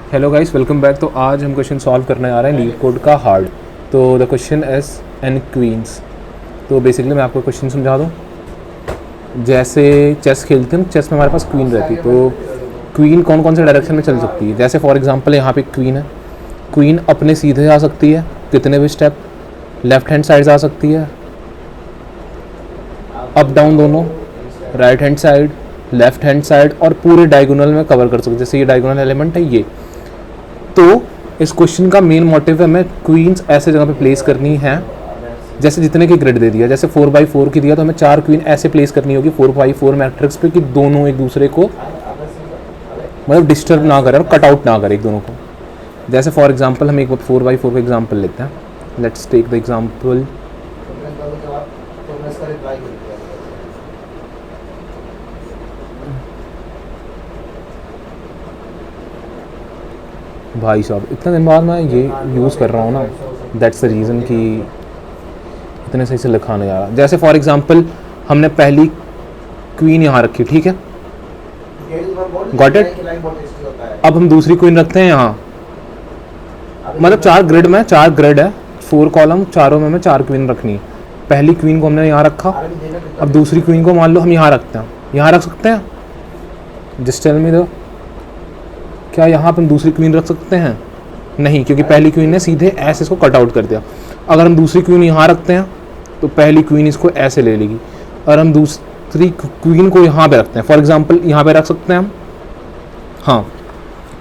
Hello guys, welcome back. तो आज हम क्वेश्चन सॉल्व करने आ रहे हैं लीड कोड का हार्ड। तो the question is N queens. तो बेसिकली मैं आपको क्वेश्चन समझा दूँ। जैसे चेस खेलते हैं, चेस में हमारे पास क्वीन रहती है। तो क्वीन कौन कौन से डायरेक्शन में चल सकती है। जैसे फॉर एग्जांपल यहाँ पे क्वीन है, क्वीन अपने सीधे आ सकती है कितने भी स्टेप, लेफ्ट हैंड साइड आ सकती है, अप डाउन दोनों, right hand side, left hand side, और पूरे डायगोनल में कवर कर सकते हैं। जैसे ये डायगोनल एलिमेंट है ये। तो इस क्वेश्चन का मेन मोटिव है हमें क्वींस ऐसे जगह पे प्लेस करनी है जैसे जितने की ग्रिड दे दिया। जैसे 4x4 की दिया तो हमें 4 क्वीन ऐसे प्लेस करनी होगी 4x4 मैट्रिक्स पे कि दोनों एक दूसरे को मतलब डिस्टर्ब ना करें और कट आउट ना करें एक दोनों को। जैसे फॉर एग्जांपल हम एक 4x4 का एग्जांपल लेते हैं। Let's take the example. भाई साहब, इतने दिन बाद मैं ये यूज़ कर रहा हूँ ना, दैट्स द रीज़न कि इतने सही से लिखा नहीं आ रहा। जैसे फॉर एग्जांपल हमने पहली क्वीन यहाँ रखी, ठीक है, गॉट इट। अब हम दूसरी क्वीन रखते हैं यहाँ, मतलब 4 ग्रिड में 4 ग्रिड है, 4 कॉलम, चारों में हमें 4 क्वीन रखनी है। पहली क्वीन को हमने यहाँ रखा, अब दूसरी क्वीन को मान लो हम यहाँ रखते हैं। यहाँ रख सकते हैं? जस्ट टेल मी दो, क्या यहाँ पर हम दूसरी क्वीन रख सकते हैं? नहीं, क्योंकि पहली क्वीन ने सीधे ऐसे इसको कट आउट कर दिया। अगर हम दूसरी क्वीन यहाँ रखते हैं तो पहली क्वीन इसको ऐसे ले लेगी। और हम दूसरी क्वीन को यहाँ पे रखते हैं, फॉर एग्जांपल यहाँ पे रख सकते हैं हम। हाँ,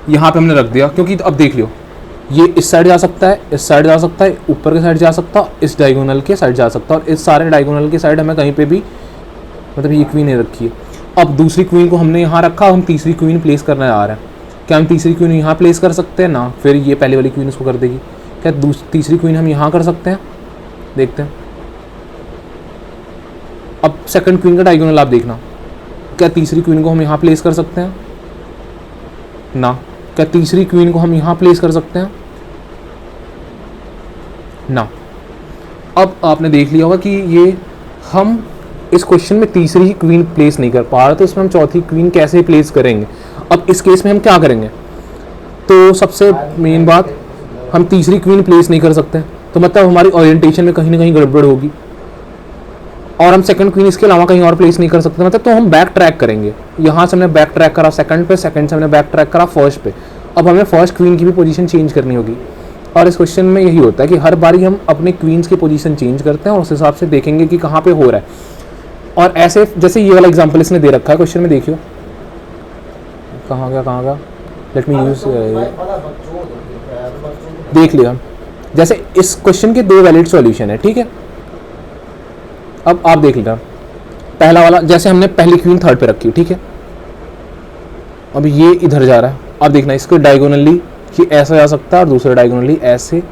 यहाँ पे हमने रख दिया, क्योंकि अब देख लियो, ये इस साइड जा सकता है, इस साइड जा सकता है, ऊपर के साइड जा सकता है, इस डायगोनल के साइड जा सकता है, और इस सारे डायगोनल के साइड हमें कहीं पे भी मतलब ये क्वीन नहीं रखी है। अब दूसरी क्वीन को हमने यहाँ रखा, हम तीसरी क्वीन प्लेस करने आ रहे हैं। क्या हम तीसरी क्वीन यहाँ प्लेस कर सकते हैं? ना, फिर ये पहले वाली क्वीन इसको कर देगी। क्या तीसरी क्वीन हम यहाँ कर सकते हैं? देखते हैं। अब सेकंड क्वीन का डायगोनल आप देखना, क्या तीसरी क्वीन को हम यहाँ प्लेस कर सकते हैं? ना। क्या तीसरी क्वीन को हम यहाँ प्लेस कर सकते हैं? ना। अब आपने देख लिया होगा कि ये हम इस क्वेश्चन में तीसरी ही क्वीन प्लेस नहीं कर पा रहे, तो इसमें हम चौथी क्वीन कैसे प्लेस करेंगे। अब इस केस में हम क्या करेंगे? तो सबसे मेन बात, हम तीसरी क्वीन प्लेस नहीं कर सकते, तो मतलब हमारी ओरिएंटेशन में कहीं ना कहीं गड़बड़ होगी। और हम सेकंड क्वीन इसके अलावा कहीं और प्लेस नहीं कर सकते, मतलब तो हम बैक ट्रैक करेंगे। यहाँ से हमने बैक ट्रैक करा सेकंड पे, सेकंड से हमने बैक ट्रैक करा फर्स्ट पे। अब हमें फर्स्ट क्वीन की भी पोजीशन चेंज करनी होगी। और इस क्वेश्चन में यही होता है कि हर बारी हम अपने क्वींस की पोजीशन चेंज करते हैं और उस हिसाब से देखेंगे कि कहाँ पे हो रहा है। और ऐसे जैसे ये वाला एग्जाम्पल इसने दे रखा है क्वेश्चन में, देखियो कहाँ गया, लेट मी यूज, देख लिया। जैसे इस क्वेश्चन के 2 वैलिड सॉल्यूशन है, ठीक है। अब आप देख लीजिए, पहला वाला जैसे हमने पहली क्वीन थर्ड पे रखी, ठीक है। अब ये इधर जा रहा है, अब देखना इसको डायगोनली कि ऐसा जा सकता है, और दूसरा डायगोनली ऐसे,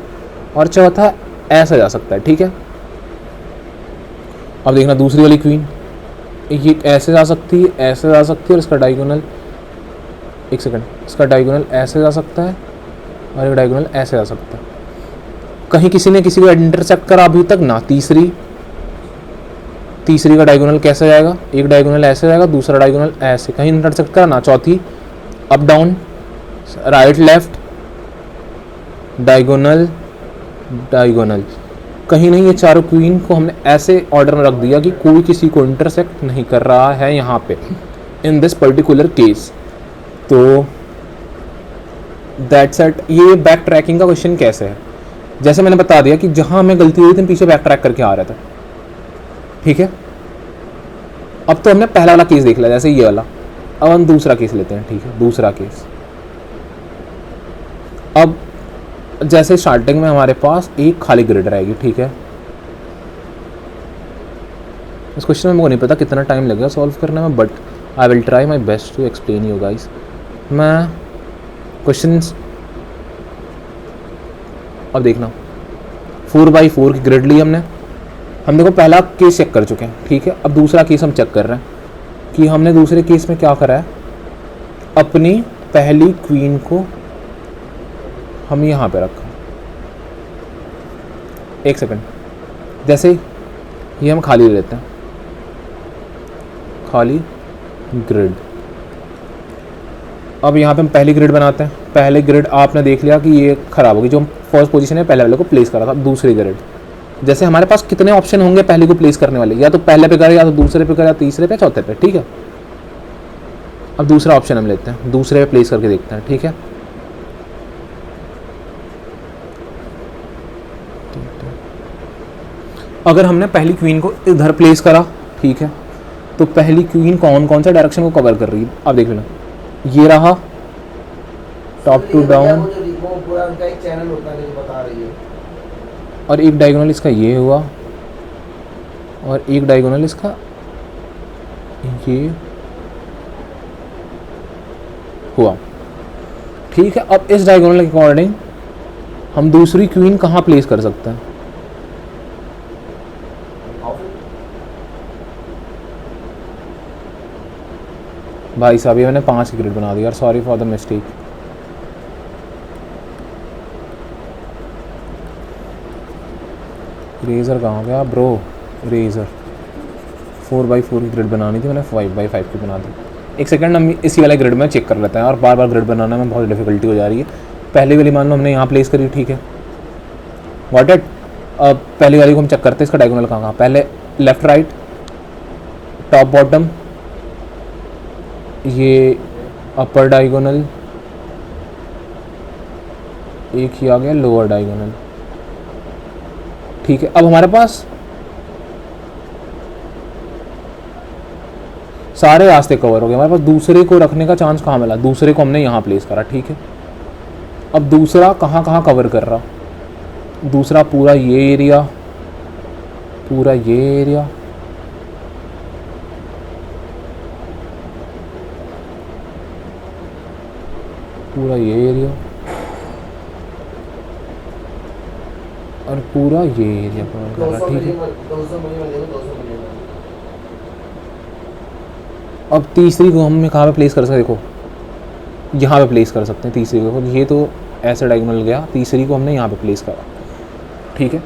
और चौथा ऐसा जा सकता है, ठीक है। अब देखना दूसरी वाली क्वीन, ये ऐसे जा सकती है, ऐसे जा सकती है, और इसका डायगोनल, एक सेकंड, इसका डायगोनल ऐसे जा सकता है और एक डायगोनल ऐसे जा सकता है। कहीं किसी ने किसी को इंटरसेक्ट करा अभी तक ना। तीसरी का डायगोनल कैसे जाएगा? एक डायगोनल ऐसे जाएगा, दूसरा डायगोनल ऐसे, कहीं इंटरसेक्ट करा ना। चौथी up down, right left, diagonal, कहीं नहीं। ये चारों क्वीन को हमने ऐसे ऑर्डर में रख दिया कि कोई किसी को इंटरसेक्ट नहीं कर रहा है यहाँ पे इन दिस पर्टिकुलर केस। तो दैट्स इट। ये बैक ट्रैकिंग का क्वेश्चन कैसे है, जैसे मैंने बता दिया कि जहां हमें गलती हुई थी हम पीछे बैक ट्रैक करके आ रहे थे, ठीक है। अब तो हमने पहला वाला केस देख लिया, जैसे ये वाला। अब हम दूसरा केस लेते हैं, ठीक है। दूसरा केस, अब जैसे स्टार्टिंग में हमारे पास एक खाली ग्रिड रहेगी, ठीक है। इस क्वेश्चन में मुझे नहीं पता कितना टाइम लगेगा सॉल्व करने में, but I will try my best to explain you guys. मैं क्वेश्चंस, अब देखना 4x4 की ग्रिड ली हमने। हम देखो पहला केस चेक कर चुके हैं, ठीक है। अब दूसरा केस हम चेक कर रहे हैं कि हमने दूसरे केस में क्या करा है। अपनी पहली क्वीन को हम यहाँ पे रखा, एक सेकंड, जैसे ये हम खाली लेते हैं, खाली ग्रिड। अब यहाँ पे हम पहली ग्रिड बनाते हैं, पहले ग्रिड आपने देख लिया कि ये ख़राब होगी, जो हम फर्स्ट पोजीशन है पहले वाले को प्लेस करा था। अब दूसरी ग्रिड, जैसे हमारे पास कितने ऑप्शन होंगे पहले को प्लेस करने वाले, या तो पहले पे करे, या तो दूसरे पे करे, या तीसरे पे, चौथे पे, ठीक है। अब दूसरा ऑप्शन हम लेते हैं, दूसरे पे प्लेस करके देखते हैं, ठीक है। अगर हमने पहली क्वीन को इधर प्लेस करा, ठीक है, तो पहली क्वीन कौन कौन सा डायरेक्शन को कवर कर रही है, आप देख लेना। ये रहा टॉप टू डाउन, और एक डायगोनल इसका ये हुआ, और एक डायगोनल इसका ये हुआ, ठीक है। अब इस डायगोनल के अकॉर्डिंग हम दूसरी क्वीन कहाँ प्लेस कर सकते हैं? भाई साहब ये मैंने 5 की ग्रिड बना दी यार, sorry for the mistake. Eraser कहाँ गया ब्रो? इरेजर 4x4 की ग्रिड बनानी थी, मैंने 5x5 की बना दी। एक सेकंड, हम इसी वाले ग्रिड में चेक कर लेते हैं, और बार बार ग्रिड बनाने में बहुत डिफिकल्टी हो जा रही है। पहली वाली मान लो हमने यहाँ प्लेस करी, ठीक है, व्हाट इट। अब पहली वाली को हम चेक करते हैं, इसका डायगोनल कहाँ कहाँ, पहले लेफ्ट राइट, टॉप बॉटम, ये अपर डायगोनल, एक ही आ गया लोअर डायगोनल, ठीक है। अब हमारे पास सारे रास्ते कवर हो गए, हमारे पास दूसरे को रखने का चांस कहाँ मिला? दूसरे को हमने यहाँ प्लेस करा, ठीक है। अब दूसरा कहाँ कहाँ कवर कर रहा? दूसरा पूरा ये एरिया, पूरा ये एरिया, पूरा ये एरिया, और पूरा ये एरिया कवर कर रहा, ठीक है। अब तीसरी को हम कहाँ पे प्लेस कर सकते हैं? देखो यहाँ पे प्लेस कर सकते हैं तीसरी को, ये तो ऐसे डायगोनल गया, तीसरी को हमने यहाँ पे प्लेस करा, ठीक है।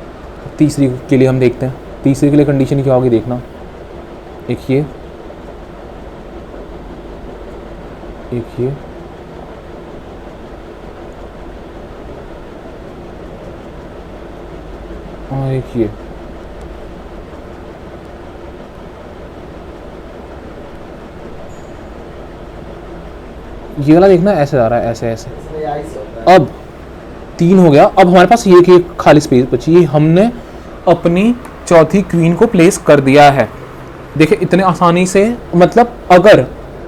तीसरी के लिए हम देखते हैं, तीसरी के लिए कंडीशन क्या होगी देखना, एक ये, एक ये, और एक ये वाला देखना, ऐसे आ रहा है, ऐसे ऐसे। अब 3 हो गया, अब हमारे पास ये एक खाली स्पेस बची, ये हमने अपनी चौथी क्वीन को प्लेस कर दिया है। देखिए इतने आसानी से, मतलब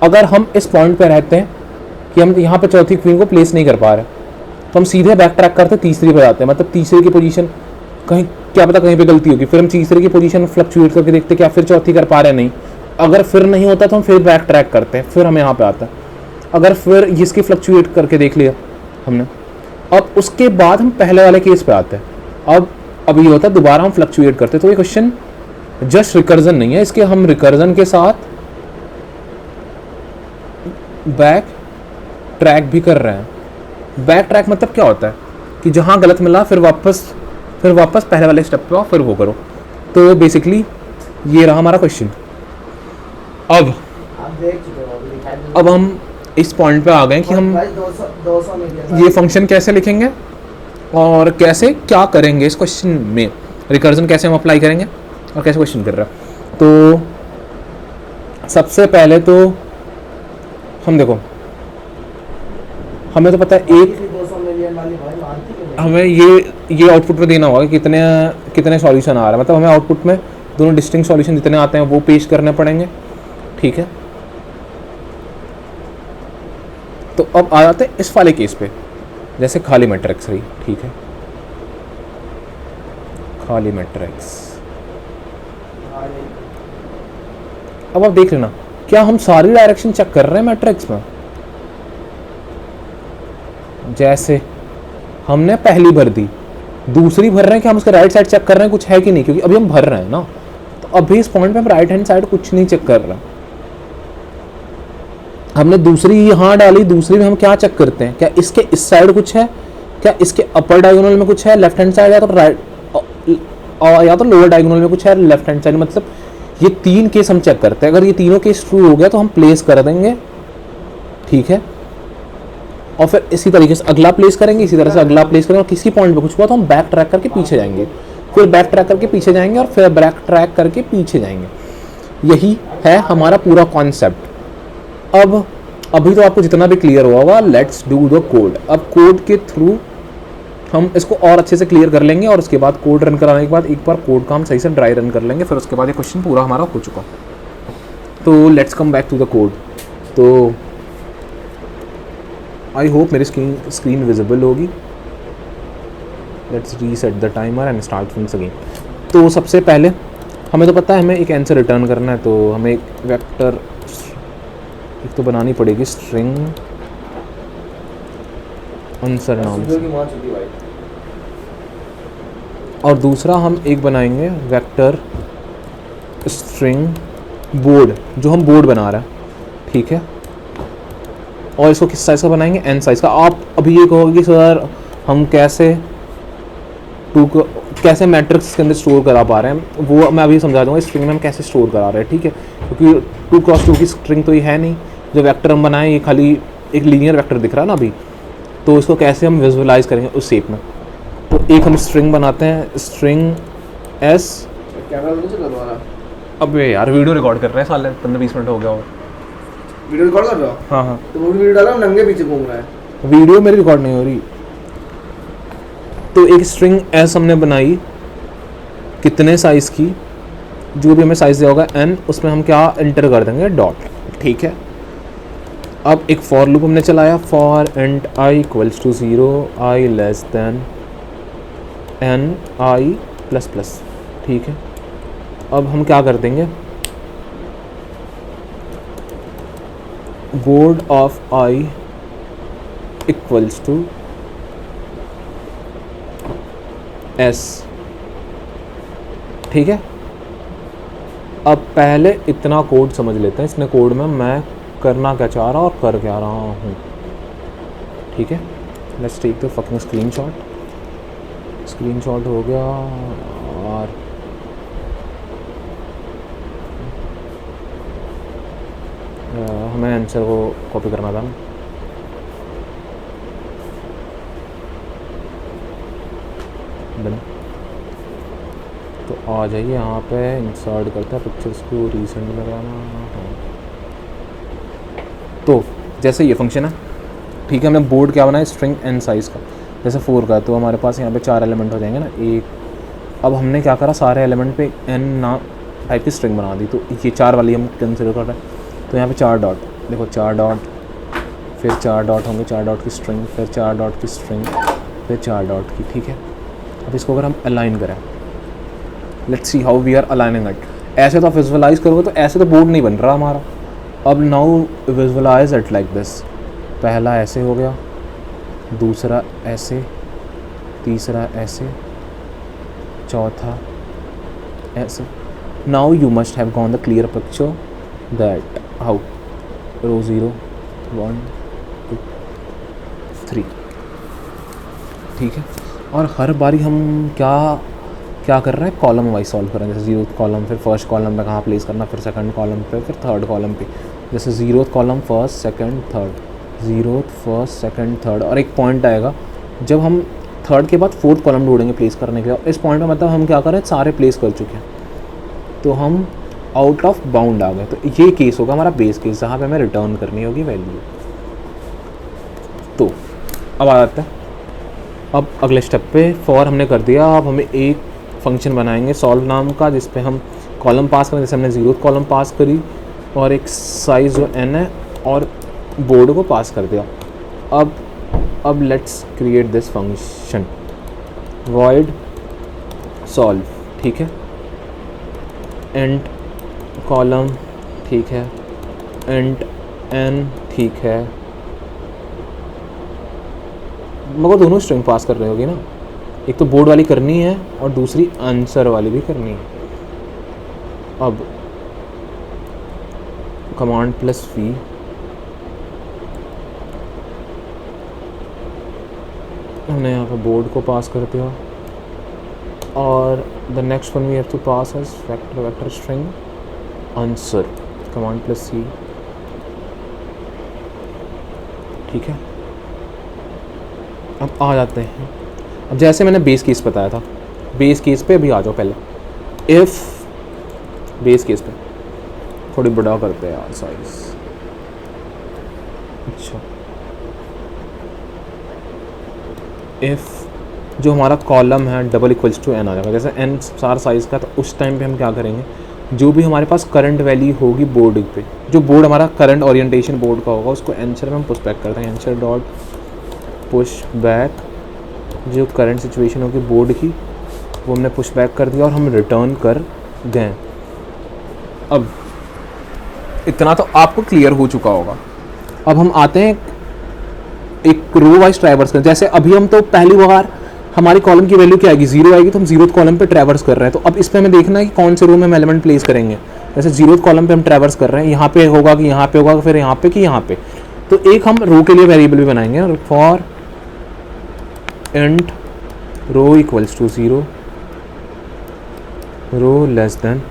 अगर हम इस पॉइंट पे रहते हैं कि हम यहाँ पे चौथी क्वीन को प्लेस नहीं कर पा रहे, तो हम सीधे बैक ट्रैक करते तीसरी पे जाते हैं, मतलब तीसरे की पोजीशन कहीं, क्या पता कहीं पे गलती होगी, फिर हम तीसरे की पोजीशन फ्लक्चुएट करके देखते क्या फिर चौथी कर पा रहे नहीं, अगर फिर नहीं होता तो हम फिर बैक ट्रैक करते हैं, फिर हमें यहाँ पे आता है। अगर फिर इसकी फ्लक्चुएट करके देख लिया हमने, अब उसके बाद हम पहले वाले केस पे आते हैं। अब ये होता है दोबारा हम फ्लक्चुएट करते हैं, तो ये क्वेश्चन जस्ट रिकर्जन नहीं है, इसके हम रिकर्जन के साथ बैक ट्रैक भी कर रहे हैं। बैक ट्रैक मतलब क्या होता है कि जहाँ गलत मिला फिर वापस पहले वाले स्टेप पे आओ, फिर वो करो। तो बेसिकली ये रहा हमारा क्वेश्चन। अब हम इस पॉइंट पे आ गए कि हम ये फंक्शन कैसे लिखेंगे और कैसे क्या करेंगे इस क्वेश्चन में, रिकर्जन कैसे हम अप्लाई करेंगे और कैसे क्वेश्चन कर रहा है। तो सबसे पहले तो हम देखो, हमें तो पता है एक, हमें ये आउटपुट में देना होगा कि कितने सॉल्यूशन आ रहा है, मतलब हमें आउटपुट में दोनों डिस्टिंक्ट सॉल्यूशन जितने आते हैं वो पेश करने पड़ेंगे, ठीक है। तो अब आ जाते हैं इस वाले केस पे, जैसे खाली मैट्रिक्स रही, ठीक है, खाली मैट्रिक्स। अब आप देख लेना, क्या हम सारी डायरेक्शन चेक कर रहे हैं मैट्रिक्स में? जैसे हमने पहली भर दी, दूसरी भर रहे हैं कि हम उसके राइट साइड चेक कर रहे हैं कुछ है कि नहीं, क्योंकि अभी हम भर रहे हैं ना, तो अभी इस पॉइंट पे हम राइट हैंड साइड कुछ नहीं चेक कर रहे। हमने दूसरी यहाँ डाली, दूसरी में हम क्या चेक करते हैं, क्या इसके इस साइड कुछ है, क्या इसके अपर डायगोनल में कुछ है लेफ्ट हैंड साइड, या तो राइट या तो लोअर डायगोनल में कुछ है लेफ्ट हैंड साइड, मतलब ये 3 केस हम चेक करते हैं। अगर ये तीनों केस ट्रू हो गया तो हम प्लेस कर देंगे, ठीक है। और फिर इसी तरीके से अगला प्लेस करेंगे, इसी तरह से अगला प्लेस करेंगे, और किसी पॉइंट पे कुछ हुआ तो हम बैक ट्रैक करके पीछे जाएंगे, फिर बैक ट्रैक करके पीछे जाएंगे, और फिर बैक ट्रैक करके पीछे जाएंगे। यही है हमारा पूरा कॉन्सेप्ट। अब अभी तो आपको जितना भी क्लियर हुआ होगा, लेट्स डू द कोड। अब कोड के थ्रू हम इसको और अच्छे से क्लियर कर लेंगे, और उसके बाद कोड रन कराने के बाद एक बार कोड का हम सही से ड्राई रन कर लेंगे, फिर उसके बाद ये क्वेश्चन पूरा हमारा हो चुका। तो let's come back to the code. तो आई होप मेरी स्क्रीन विजिबल होगी। Let's reset the timer and start things again. तो सबसे पहले हमें तो पता है हमें एक आंसर रिटर्न करना है, तो हमें एक वेक्टर एक तो बनानी पड़ेगी, स्ट्रिंग आंसर नाम से, और दूसरा हम एक बनाएंगे वेक्टर स्ट्रिंग बोर्ड, जो हम बोर्ड बना रहे हैं, ठीक है। और इसको किस साइज़ का बनाएंगे, n साइज़ का। आप अभी ये कहोगे कि सर हम कैसे मैट्रिक्स के अंदर स्टोर करा पा रहे हैं, वो मैं अभी समझा दूंगा। स्ट्रिंग में हम कैसे स्टोर करा रहे हैं, ठीक है, क्योंकि 2x2 की स्ट्रिंग तो ये है नहीं। जो वेक्टर हम बनाएं ये खाली एक लीनियर वेक्टर दिख रहा है ना अभी, तो इसको कैसे हम विजुअलाइज करेंगे उस शेप में। तो एक हम स्ट्रिंग बनाते हैं, स्ट्रिंग s। कैमरा तो नहीं चला तुम्हारा? अबे यार वीडियो रिकॉर्ड कर रहे हैं, साले 15-20 मिनट हो गया और वीडियो रिकॉर्ड कर रहे हो? हाँ हाँ, तो वो वीडियो डाला, नंगे पीछे घूम रहा है। वीडियो मेरी रिकॉर्ड नहीं हो रही। तो एक स्ट्रिंग s हमने बनाई, कितने साइज़ की, जो भी हमें साइज़ दिया होगा n, उसमें हम क्या एंटर कर देंगे, डॉट, ठीक है। अब एक फॉर लूप हमने चलाया, for int i equals to 0, i less than n i plus plus, ठीक है। अब हम क्या कर देंगे, board of i equals to s, ठीक है। अब पहले इतना कोड समझ लेते हैं, इसने कोड में मैं करना क्या चाह रहा और कर क्या रहा हूँ, ठीक है। Let's take the fucking screenshot हो गया, और हमें आंसर को कॉपी करना था ना। डन। तो आ जाइए यहाँ पे, इंसर्ट करते हैं पिक्चर्स को, रीसेंट लगाना। हाँ, तो जैसे ये फंक्शन है, ठीक है, हमने बोर्ड क्या बनाया, स्ट्रिंग n साइज़ का, जैसे 4 का, तो हमारे पास यहाँ पे 4 एलिमेंट हो जाएंगे ना, एक। अब हमने क्या करा, सारे एलिमेंट पे n नाम टाइप की स्ट्रिंग बना दी, तो ये 4 वाली हम कंसिडर कर रहे हैं। तो यहाँ पे 4 डॉट, देखो 4 डॉट, फिर 4 डॉट होंगे, 4 डॉट की स्ट्रिंग, फिर 4 डॉट की स्ट्रिंग, फिर 4 डॉट की, ठीक है। अब इसको अगर हम अलाइन करें, let's see how we are aligning it. ऐसे तो आप विजुअलाइज करोगे तो ऐसे तो बोर्ड नहीं बन रहा हमारा। अब now visualise it like this, पहला ऐसे हो गया, दूसरा ऐसे, तीसरा ऐसे, चौथा ऐसे। Now you must have gone the clear picture that how row 0 1 2 3, ठीक है। और हर बारी हम क्या कर रहे हैं, कॉलम वाइज सॉल्व कर रहे हैं। जैसे 0th कॉलम, फिर फर्स्ट कॉलम पे कहाँ प्लेस करना, फिर सेकंड कॉलम पे, फिर थर्ड कॉलम पे। जैसे 0th column first second third, 0th first second third, और एक पॉइंट आएगा जब हम थर्ड के बाद 4th कॉलम ढूंढेंगे प्लेस करने के लिए। इस पॉइंट में मतलब हम क्या कर रहे हैं, सारे प्लेस कर चुके हैं, तो हम आउट ऑफ बाउंड आ गए। तो ये केस होगा हमारा बेस केस, जहाँ पे हमें रिटर्न करनी होगी वैल्यू। तो अब आ जाता है, अब अगले स्टेप पे फॉर हमने कर दिया। अब हमें एक फंक्शन बनाएंगे सॉल्व नाम का, जिस पे हम कॉलम पास करें, जैसे हमने 0th कॉलम पास करी, और एक साइज़ जो n है, और बोर्ड को पास कर दिया। अब let's create this function, void solve, ठीक है, एंड कॉलम, ठीक है, एंड n, ठीक है। मगर दोनों स्ट्रिंग पास कर रहे होगी ना, एक तो बोर्ड वाली करनी है और दूसरी आंसर वाली भी करनी है। अब कमांड प्लस v, हमने यहाँ पे बोर्ड को पास कर दिया, और the next one we have to pass as vector string answer, command plus c, ठीक है। अब आ जाते हैं, अब जैसे मैंने बेस केस बताया था, बेस केस पे अभी आ जाओ पहले। इफ़ बेस केस पे थोड़ी बड़ा करते हैं यार साइज। अच्छा, इफ़ जो हमारा कॉलम है डबल इक्वल्स टू एन आ जाएगा, जैसे एन सार साइज़ का, तो उस टाइम पे हम क्या करेंगे, जो भी हमारे पास करंट वैल्यू होगी बोर्ड पे, जो बोर्ड हमारा करंट ओरिएंटेशन बोर्ड का होगा, उसको एंसर में हम पुश बैक करते हैं। एंसर डॉट पुश बैक, जो करंट सिचुएशन होगी बोर्ड की वो हमने पुश बैक कर दिया और हम रिटर्न कर गए। अब इतना तो आपको क्लियर हो चुका होगा। अब हम आते हैं एक रो वाइज ट्रैवर्स कर, जैसे अभी हम तो पहली बार हमारी कॉलम की वैल्यू क्या आएगी, 0 आएगी, तो हम 0th कॉलम पे ट्रैवर्स कर रहे हैं। तो अब इस पर हमें देखना है कि कौन से रो में हम एलिमेंट प्लेस करेंगे। जैसे 0th कॉलम पे हम ट्रैवर्स कर रहे हैं, यहाँ पे होगा कि यहाँ पे होगा, फिर यहाँ पे कि यहाँ पे। तो एक हम रो के लिए वेरिएबल भी बनाएंगे, for int row equals to 0, row less than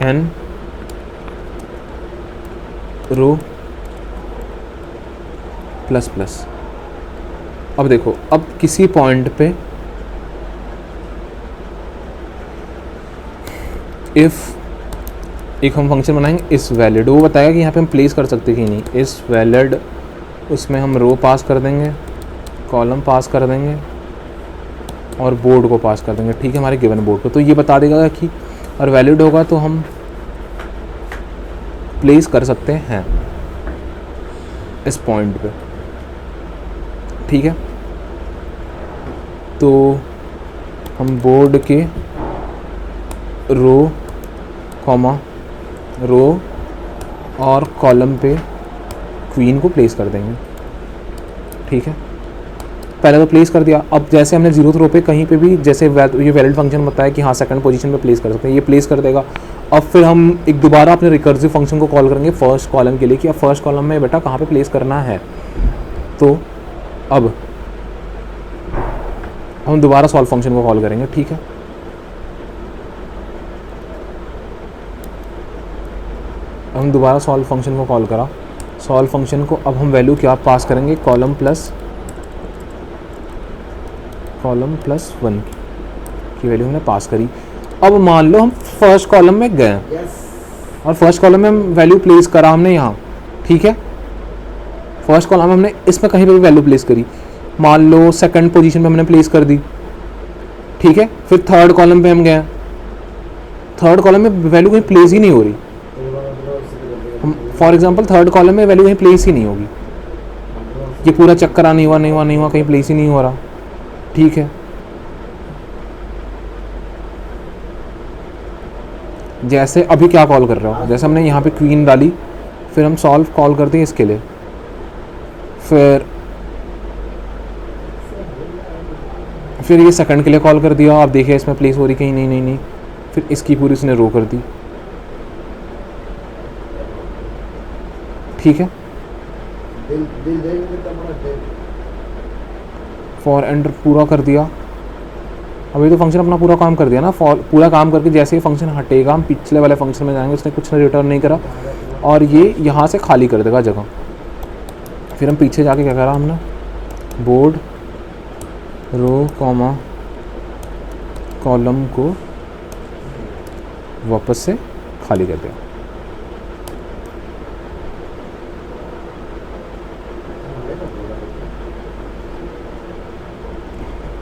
N, row plus plus. अब देखो, अब किसी पॉइंट पे इफ़ एक हम फंक्शन बनाएंगे इस वैलिड, वो बताएगा कि यहाँ पे हम प्लेस कर सकते कि नहीं, इस वैलिड, उसमें हम रो पास कर देंगे, कॉलम पास कर देंगे और बोर्ड को पास कर देंगे। ठीक है, हमारे गिवन बोर्ड को, तो ये बता देगा कि और वैलिड होगा तो हम प्लेस कर सकते हैं इस पॉइंट पे। ठीक है, तो हम बोर्ड के रो कॉमा रो और कॉलम पे क्वीन को प्लेस कर देंगे। ठीक है, पहले तो प्लेस कर दिया। अब जैसे हमने 0th रो पे कहीं पे भी, जैसे ये वैलिड फंक्शन बताया कि हाँ सेकंड पोजीशन पे प्लेस कर सकते हैं, ये प्लेस कर देगा। अब फिर हम एक दोबारा अपने रिकर्सिव फंक्शन को कॉल करेंगे फर्स्ट कॉलम के लिए कि अब फर्स्ट कॉलम में बेटा कहाँ पे प्लेस करना है। तो अब हम दोबारा सॉल्व फंक्शन को कॉल करेंगे। ठीक है, हम दोबारा सॉल्व फंक्शन को कॉल करा, सॉल्व फंक्शन को अब हम वैल्यू क्या पास करेंगे, कॉलम प्लस 1 की वैल्यू हमने पास करी। अब मान लो हम फर्स्ट कॉलम में गए और फर्स्ट कॉलम में वैल्यू प्लेस करा हमने यहाँ। ठीक है, फर्स्ट कॉलम में हमने इसमें कहीं पे भी वैल्यू प्लेस करी, मान लो सेकंड पोजीशन पे हमने प्लेस कर दी। ठीक है, फिर थर्ड कॉलम पे हम गए, थर्ड कॉलम में वैल्यू कहीं प्लेस ही नहीं हो रही। फॉर एग्जांपल थर्ड कॉलम में वैल्यू कहीं प्लेस ही नहीं होगी, ये पूरा चक्कर नहीं हुआ, कहीं प्लेस ही नहीं हो रहा। ठीक है, जैसे अभी क्या कॉल कर रहे हो, जैसे हमने यहाँ पे क्वीन डाली, फिर हम सॉल्व कॉल करते हैं इसके लिए, फिर ये सेकंड के लिए कॉल कर दिया। आप देखिए इसमें प्लेस हो रही कहीं नहीं, फिर इसकी पूरी इसने रो कर दी। ठीक है, फॉर एंटर पूरा कर दिया। अभी तो फंक्शन अपना पूरा काम कर दिया ना, फॉर पूरा काम करके जैसे ही फंक्शन हटेगा हम पिछले वाले फंक्शन में जाएंगे, उसने कुछ रिटर्न नहीं करा और ये यहाँ से खाली कर देगा जगह। फिर हम पीछे जाके क्या करा हमने, बोर्ड रो कॉमा कॉलम को वापस से खाली कर दिया।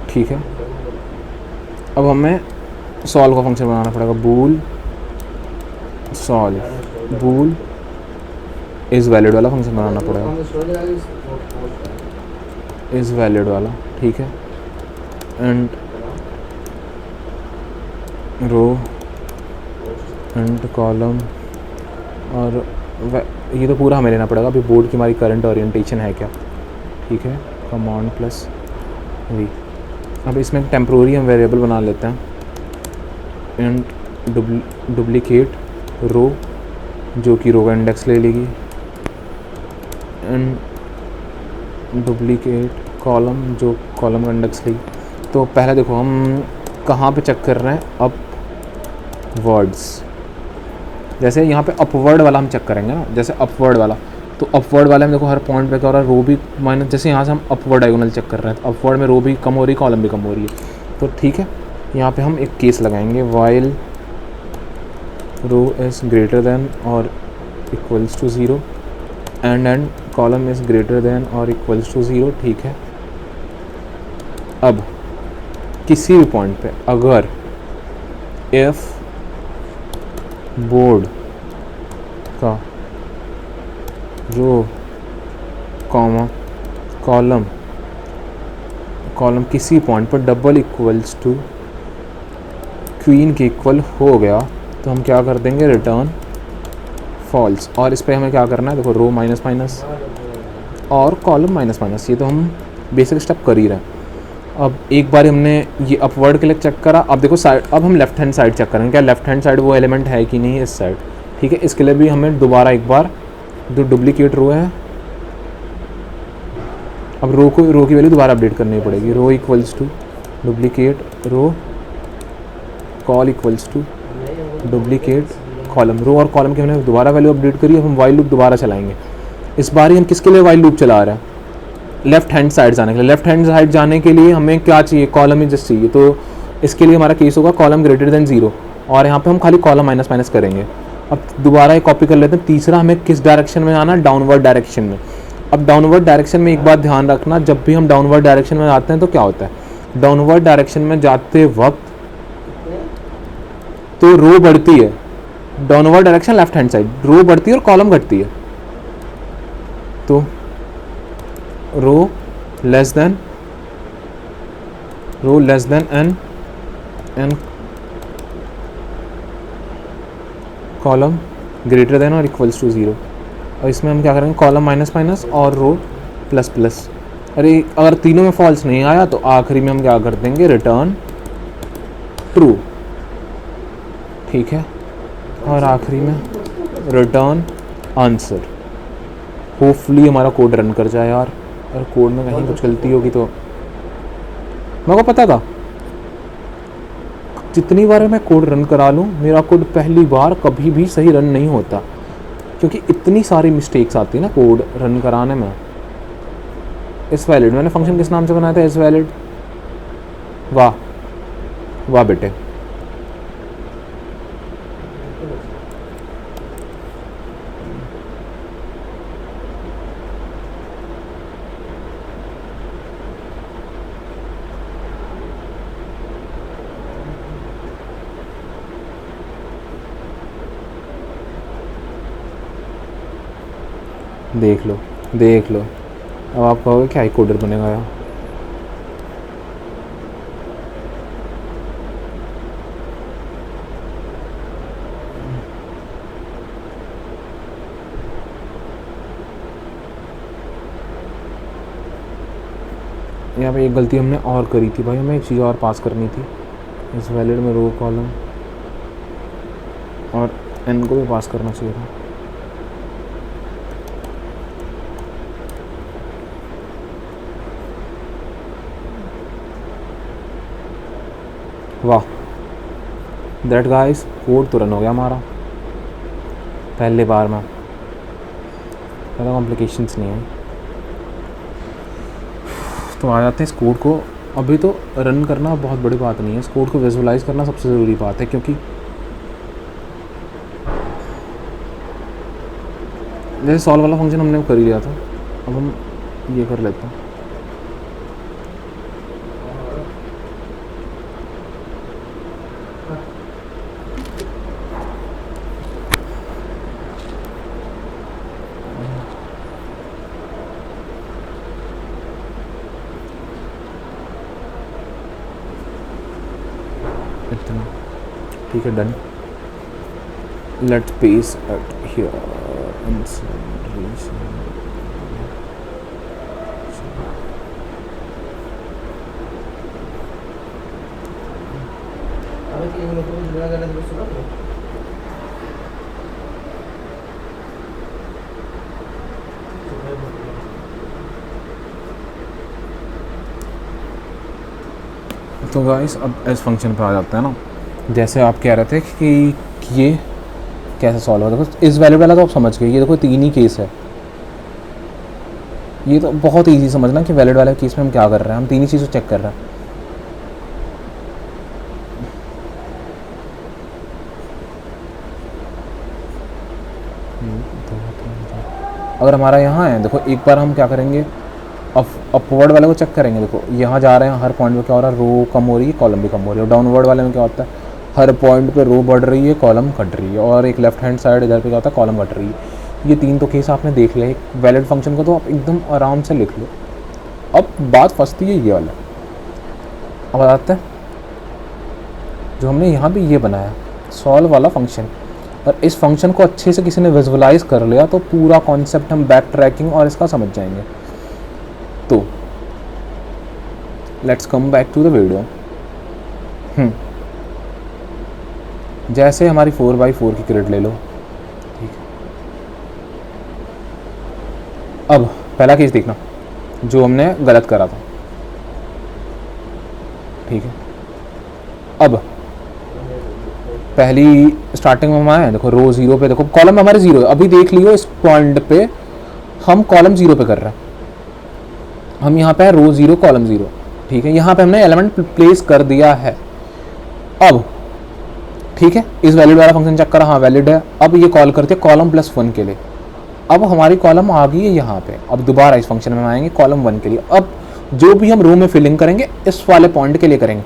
ठीक है, अब हमें सॉल्व का फंक्शन बनाना पड़ेगा, बूल सॉल्व, बूल इज़ वैलिड वाला फंक्शन बनाना पड़ेगा, इज़ वैलिड वाला। ठीक है, एंड रो एंड कॉलम, और ये तो पूरा हमें लेना पड़ेगा। अभी बोर्ड की हमारी करंट ओरिएंटेशन है क्या। ठीक है, कमांड प्लस वी। अब इसमें टेम्प्रोरी हम वेरिएबल बना लेते हैं, एंड डुप्लीकेट रो, जो कि रो का इंडेक्स ले लेगी, एंड डुप्लीकेट कॉलम, जो कॉलम का इंडेक्स लेगी। तो पहले देखो हम कहाँ पे चेक कर रहे हैं, अप वर्ड्स, जैसे यहाँ पे अपवर्ड वाला हम चेक करेंगे ना, जैसे अपवर्ड वाला तो अपवर्ड वाले में देखो हर पॉइंट पे क्या हो रहा है, रो भी माइनस, जैसे यहाँ से हम अपवर्ड डायगोनल चेक कर रहे हैं तो अपवर्ड में रो भी कम हो रही है, कॉलम भी कम हो रही है। तो ठीक है, यहाँ पे हम एक केस लगाएंगे, while row is greater than और equals to 0 and column is greater than और इक्वल्स टू 0। ठीक है, अब किसी भी पॉइंट पे अगर इफ बोर्ड का रो कॉमा कॉलम किसी पॉइंट पर डबल इक्वल्स टू क्वीन के इक्वल हो गया तो हम क्या कर देंगे, रिटर्न फॉल्स। और इस पर हमें क्या करना है, देखो रो माइनस माइनस और कॉलम माइनस माइनस, ये तो हम बेसिक स्टेप कर ही रहे हैं। अब एक बार हमने ये अपवर्ड के लिए चेक करा, अब देखो साइड, अब हम लेफ्ट हैंड साइड चेक करेंगे, क्या लेफ्ट हैंड साइड वो एलिमेंट है कि नहीं इस साइड। ठीक है, इसके लिए भी हमें दोबारा एक बार जो डुप्लीकेट रो है, अब रो की वैल्यू दोबारा अपडेट करनी पड़ेगी, row equals to duplicate row col equals to duplicate column. Row और कॉलम की हमने दोबारा वैल्यू अपडेट करी, अब हम वाइल लूप दोबारा चलाएंगे। इस बार ही हम किसके लिए वाइल लूप चला रहे हैं, लेफ्ट हैंड साइड जाने के लिए। लेफ्ट हैंड साइड जाने के लिए हमें क्या चाहिए, कॉलम ही जस्ट चाहिए, तो इसके लिए हमारा केस होगा कॉलम ग्रेटर देन 0 और यहाँ पे हम खाली कॉलम माइनस माइनस करेंगे। अब दोबारा एक कॉपी कर लेते हैं, तीसरा हमें किस डायरेक्शन में जाना, डाउनवर्ड डायरेक्शन में। अब डाउनवर्ड डायरेक्शन में एक बात ध्यान रखना, जब भी हम डाउनवर्ड डायरेक्शन में जाते हैं तो क्या होता है, डाउनवर्ड डायरेक्शन में जाते वक्त तो रो बढ़ती है, downward direction left hand side, row बढ़ती है और कॉलम घटती है। तो row less than n column greater than और इक्वल्स टू 0। और इसमें हम क्या करेंगे, कॉलम माइनस माइनस और रो प्लस प्लस। अरे अगर तीनों में फॉल्स नहीं आया तो आखिरी में हम क्या कर देंगे, रिटर्न ट्रू। ठीक है, और आखिरी में रिटर्न आंसर। होपफुली हमारा कोड रन कर जाए यार, अगर कोड में कहीं कुछ गलती होगी तो, मेरे को पता था जितनी बार मैं कोड रन करा लूँ मेरा कोड पहली बार कभी भी सही रन नहीं होता, क्योंकि इतनी सारी मिस्टेक्स आती है ना कोड रन कराने में। इस वैलिड मैंने फंक्शन किस नाम से बनाया था, इस वैलिड। वाह वाह बेटे, देख लो देख लो। अब आप कहोगे क्या ही कोडर बनेगा यार। यहाँ पे एक गलती हमने और करी थी भाई, हमें एक चीज़ और पास करनी थी, इस वैलिड में रो कॉलम और एन को भी पास करना चाहिए था। वाह दैट गाइस, कोड तो रन हो गया हमारा पहले बार में, ज़्यादा कॉम्प्लिकेशंस नहीं है। तो आ जाते हैं इस कोड को, अभी तो रन करना बहुत बड़ी बात नहीं है, इस कोड को विजुअलाइज करना सबसे ज़रूरी बात है, क्योंकि जैसे सॉल्व वाला फंक्शन हमने कर ही लिया था, अब हम ये कर लेते हैं। इतना ठीक है, done. Let's paste eight here तो गाइस अब इस फंक्शन पे आ जाता है ना, जैसे आप कह रहे थे कि ये कैसे सॉल्व होगा। देखो इस वैल्यू वाला तो आप समझ गए, ये देखो तीन ही केस है, ये तो बहुत ईजी समझना कि वैलिड वाले केस में हम क्या कर रहे हैं, हम तीन ही चीज़ों चेक कर रहे हैं। अगर हमारा यहाँ है देखो, एक बार हम क्या करेंगे, अपवर्ड वाले को चेक करेंगे। देखो यहाँ जा रहे हैं, हर पॉइंट पे क्या हो रहा है, रो कम हो रही है, कॉलम भी कम हो रही है। डाउनवर्ड वाले में क्या होता है, हर पॉइंट पे रो बढ़ रही है, कॉलम घट रही है। और एक लेफ्ट हैंड साइड इधर पे क्या होता है, कॉलम घट रही है। ये तीन तो केस आपने देख लिया। एक वैलिड फंक्शन को तो आप एकदम आराम से लिख लो। अब बात फंसती है ये वाला, अब बताते हैं जो हमने यहाँ भी ये बनाया सॉल्व वाला फंक्शन, और इस फंक्शन को अच्छे से किसी ने विजुअलाइज कर लिया तो पूरा कॉन्सेप्ट हम बैक ट्रैकिंग और इसका समझ जाएंगे। तो let's come back to the video. जैसे हमारी 4x4 की ग्रिड ले लो, ठीक है। अब पहला केस देखना जो हमने गलत करा था, ठीक है। अब पहली स्टार्टिंग में हम आए, देखो रो 0 पे, देखो कॉलम हमारे 0 है। अभी देख लियो इस पॉइंट पे हम कॉलम 0 पे कर रहे हैं, हम यहाँ पे है रो 0 कॉलम 0, ठीक है। यहाँ पे हमने एलिमेंट प्लेस कर दिया है। अब ठीक है, इस वैलिड वाला फंक्शन चेक करा, हाँ वैलिड है। अब ये कॉल करते हैं कॉलम +1 के लिए। अब हमारी कॉलम आ गई है यहाँ पे। अब दोबारा इस फंक्शन में आएंगे कॉलम 1 के लिए। अब जो भी हम रो में फिलिंग करेंगे इस वाले पॉइंट के लिए करेंगे।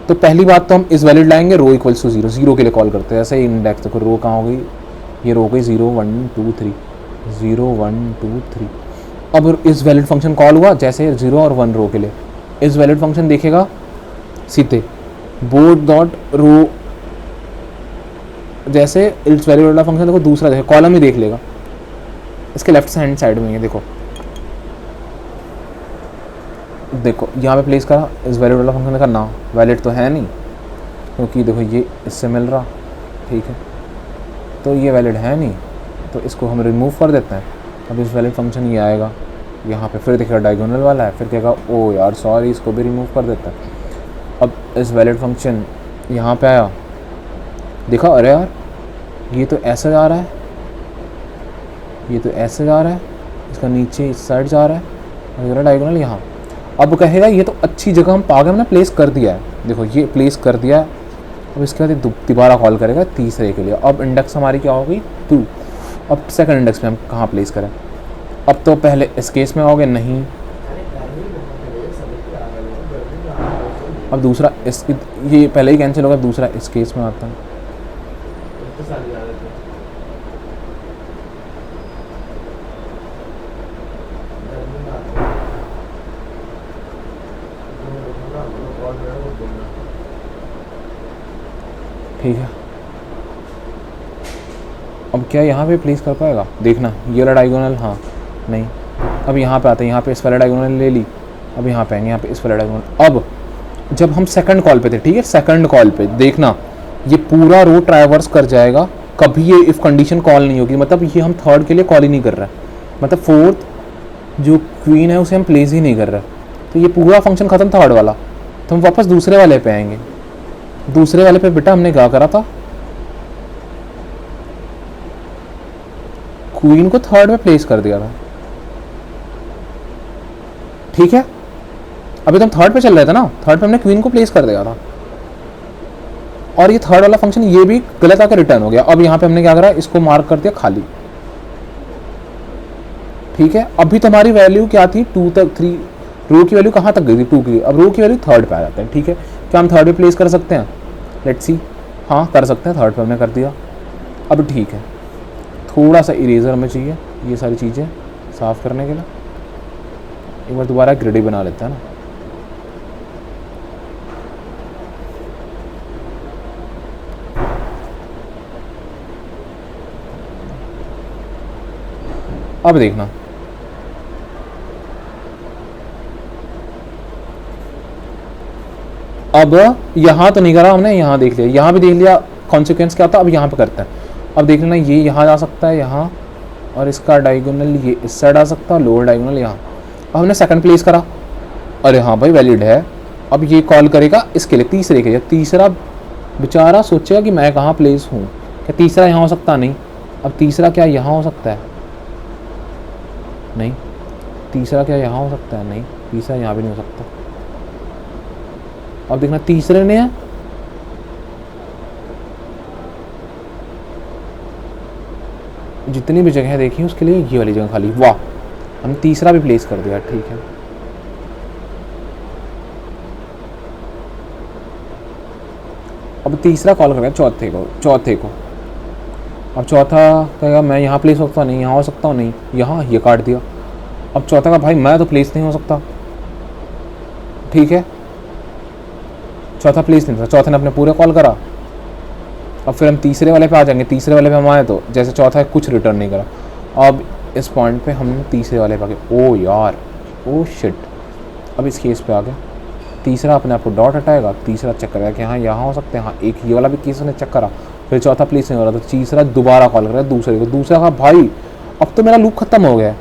तो पहली बात तो हम इस वैलिड लाएंगे रो = 0, 0 के लिए कॉल करते हैं। ऐसे इंडेक्स देखो, रो कहाँ हो गई, ये रो गई 0 1 2 3, 0 1 2 3। अब इस वैलिड फंक्शन कॉल हुआ जैसे 0 और 1 रो के लिए। इस वैलिड फंक्शन देखेगा सीधे बोर्ड डॉट रो, जैसे इस वैलिड वाला फंक्शन देखो दूसरा देखो कॉलम ही देख लेगा, इसके लेफ्ट हैंड साइड में ये देखो, देखो यहाँ पे प्लेस करा। इस वैलिड वाला फंक्शन का ना वैलिड तो है नहीं, क्योंकि देखो ये इससे मिल रहा, ठीक है। तो ये वैलिड है नहीं, तो इसको हम रिमूव कर देते हैं। अब इस वैलिड फंक्शन ये आएगा यहाँ पे, फिर देखेगा डायगोनल वाला है, फिर कहेगा ओ यार सॉरी, इसको भी रिमूव कर देता है। अब इस वैलिड फंक्शन यहाँ पे आया, देखा अरे यार ये तो ऐसे जा रहा है, ये तो ऐसे जा रहा है, इसका नीचे इस साइड जा रहा है, और डायगोनल यहाँ। अब कहेगा ये तो अच्छी जगह हम पागे हमने प्लेस कर दिया है, देखो ये प्लेस कर दिया है। अब इसके बाद दोबारा कॉल करेगा तीसरे के लिए। अब इंडेक्स हमारी क्या हो गई 2। अब सेकंड इंडेक्स में हम कहाँ प्लेस करें, अब तो पहले इस केस में आओगे नहीं, अब दूसरा इस, ये पहले ही कैंसिल होगा, दूसरा इस केस में आता है। ठीक है, अब क्या यहाँ पे प्लेस कर पाएगा, देखना ये वाला डायगोनल, हाँ नहीं। अब यहाँ पे आते हैं, यहाँ पे इस वाला डायगोनल ले ली। अब यहाँ पे आएंगे, यहाँ पे इस वाला डायगोनल। अब जब हम सेकंड कॉल पे थे, ठीक है, सेकंड कॉल पे देखना ये पूरा रो ट्रैवर्स कर जाएगा, कभी ये इफ कंडीशन कॉल नहीं होगी। मतलब ये हम थर्ड के लिए कॉल ही नहीं कर रहे, मतलब फोर्थ जो क्वीन है उसे हम प्लेस ही नहीं कर रहे। तो ये पूरा फंक्शन खत्म थर्ड वाला। तो हम वापस दूसरे वाले पे आएंगे। दूसरे वाले पे बेटा हमने क्या करा था, क्वीन को थर्ड में प्लेस कर दिया था, ठीक है। अभी तो हम थर्ड पे चल रहे थे ना, थर्ड पे हमने क्वीन को प्लेस कर दिया था, और ये थर्ड वाला फंक्शन ये भी गलत आकर रिटर्न हो गया। अब यहाँ पे हमने क्या करा, इसको मार्क कर दिया खाली, ठीक है। अभी तो हमारी वैल्यू क्या थी 2 तक, 3 रो की वैल्यू कहाँ तक गई थी 2 की। अब रो की वैल्यू थर्ड पे आ जाते हैं, ठीक है। क्या हम थर्ड पे प्लेस कर सकते हैं, लेट्स सी, हाँ कर सकते हैं, थर्ड पे हमने कर दिया। अब ठीक है, थोड़ा सा इरेजर हमें चाहिए ये सारी चीज़ें साफ़ करने के लिए। एक बार दोबारा ग्रिड ही बना लेते हैं ना। अब देखना, अब यहाँ तो नहीं करा हमने, यहाँ देख लिया, यहाँ भी देख लिया कॉन्सिक्वेंस क्या था। अब यहाँ पे करते हैं। अब देख लेना ये यहाँ जा सकता है यहाँ, और इसका डायगोनल ये इस साइड आ सकता है, लोअर डायगोनल यहाँ। अब हमने सेकंड प्लेस करा, अरे हाँ भाई वैलिड है। अब ये कॉल करेगा इसके लिए, तीसरे के लिए। तीसरा बेचारा सोचेगा कि मैं कहाँ प्लेस हूँ, क्या तीसरा यहाँ हो सकता नहीं। अब तीसरा क्या यहाँ हो सकता है, नहीं। तीसरा क्या यहाँ हो सकता है? नहीं, तीसरा यहाँ भी नहीं हो सकता। अब देखना तीसरे ने है, जितनी भी जगह देखी उसके लिए ये वाली जगह खाली। वाह, हम तीसरा भी प्लेस कर दिया। ठीक है, अब तीसरा कॉल करेगा चौथे को। अब चौथा कहेगा मैं यहाँ प्लेस हो सकता नहीं, यहाँ हो सकता हूँ नहीं, यहाँ ये काट दिया। अब चौथा का भाई मैं तो प्लेस नहीं हो सकता। ठीक है, चौथा प्लेस नहीं था, चौथे ने अपने पूरे कॉल करा। अब फिर हम तीसरे वाले पे आ जाएंगे। तीसरे वाले पे हम आए तो जैसे चौथा कुछ रिटर्न नहीं करा। अब इस पॉइंट पे हम तीसरे वाले पे आ गए। ओ यार, ओ शिट। अब इस केस पे आ गए। तीसरा अपने आप को डॉट हटाएगा, तीसरा चेक करेगा कि हाँ यहाँ हो सकते हैं, हाँ एक ये वाला भी केस ने चेक करा। फिर चौथा प्लेस नहीं हो रहा तो तीसरा दोबारा कॉल करेगा दूसरे को। दूसरा कहा भाई अब तो मेरा लूप खत्म हो गया है।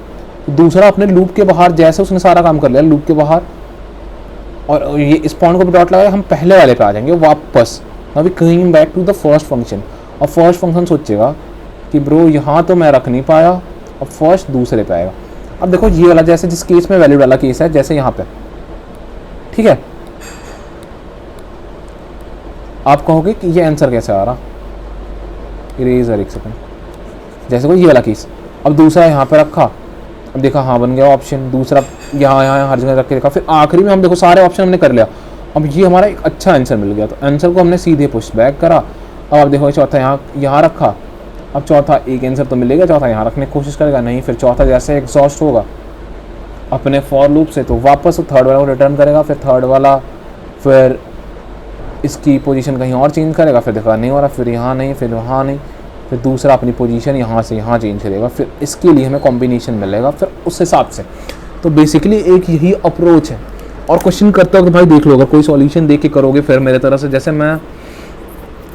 दूसरा अपने लूप के बाहर, जैसे उसने सारा काम कर लिया लूप के बाहर, और ये इस पॉइंट को भी डॉट लगाए, हम पहले वाले पे आ जाएंगे वापस। अभी coming back to the first function. और फर्स्ट फंक्शन सोचेगा कि ब्रो यहाँ तो मैं रख नहीं पाया, अब फर्स्ट दूसरे पे आएगा। अब देखो ये वाला जैसे जिस केस में वैलिड वाला केस है, जैसे यहाँ पे, ठीक है, आप कहोगे कि ये आंसर कैसे आ रहा, इरेजर एक सेकंड, जैसे कोई ये वाला केस। अब दूसरा यहाँ पे रखा, अब देखा हाँ बन गया ऑप्शन। दूसरा यहाँ हर जगह रख के देखा। फिर आखिरी में हम देखो सारे ऑप्शन हमने कर लिया। अब ये हमारा एक अच्छा आंसर मिल गया, तो आंसर को हमने सीधे पुश बैक करा। अब आप देखो चौथा यहाँ रखा। अब चौथा एक आंसर तो मिलेगा, चौथा यहाँ रखने की कोशिश करेगा, नहीं। फिर चौथा जैसे एग्जॉस्ट होगा अपने फॉर लूप से तो वापस थर्ड वाला को रिटर्न करेगा। फिर थर्ड वाला फिर इसकी पोजीशन कहीं और चेंज करेगा। फिर देखा नहीं हो रहा, फिर यहाँ नहीं, फिर वहाँ नहीं, फिर दूसरा अपनी पोजीशन यहाँ से यहाँ चेंज करेगा। फिर इसके लिए हमें कॉम्बिनेशन मिलेगा फिर उस हिसाब से। तो बेसिकली एक यही अप्रोच है। और क्वेश्चन करते हो कि भाई देख लो, अगर कोई सॉल्यूशन देख के करोगे फिर मेरे तरह से, जैसे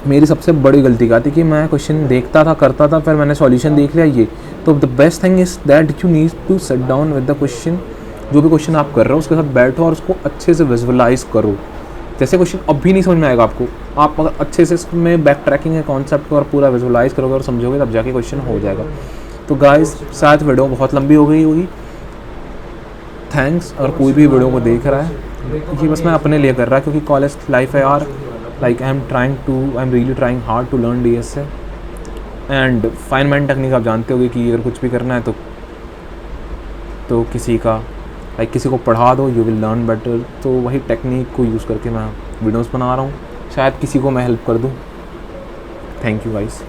मेरी सबसे बड़ी गलती क्या थी कि मैं क्वेश्चन देखता था, करता था, फिर मैंने सॉल्यूशन देख लिया ये। तो the best thing is that you need to set down with the question. जो भी क्वेश्चन आप कर रहे हो उसके साथ बैठो और उसको अच्छे से विजुअलाइज करो। जैसे क्वेश्चन अब भी नहीं समझ में आएगा आपको, आप अगर अच्छे से इसमें बैक ट्रैकिंग है कॉन्सेप्ट को और पूरा विजुअलाइज करोगे और समझोगे तब जाके क्वेश्चन हो जाएगा। तो गाइस शायद वीडियो बहुत लंबी हो गई होगी, थैंक्स। और कोई भी वीडियो को देख रहा है ये बस मैं अपने लिए कर रहा है क्योंकि कॉलेज लाइफ है यार। Like I am really trying hard to learn DSA and Feynman technique. आप जानते होगे कि अगर कुछ भी करना है तो किसी का किसी को पढ़ा दो, यू विल लर्न बेटर। तो वही टेक्निक को यूज़ करके मैं वीडियोस बना रहा हूँ, शायद किसी को मैं हेल्प कर दूँ। Thank you guys.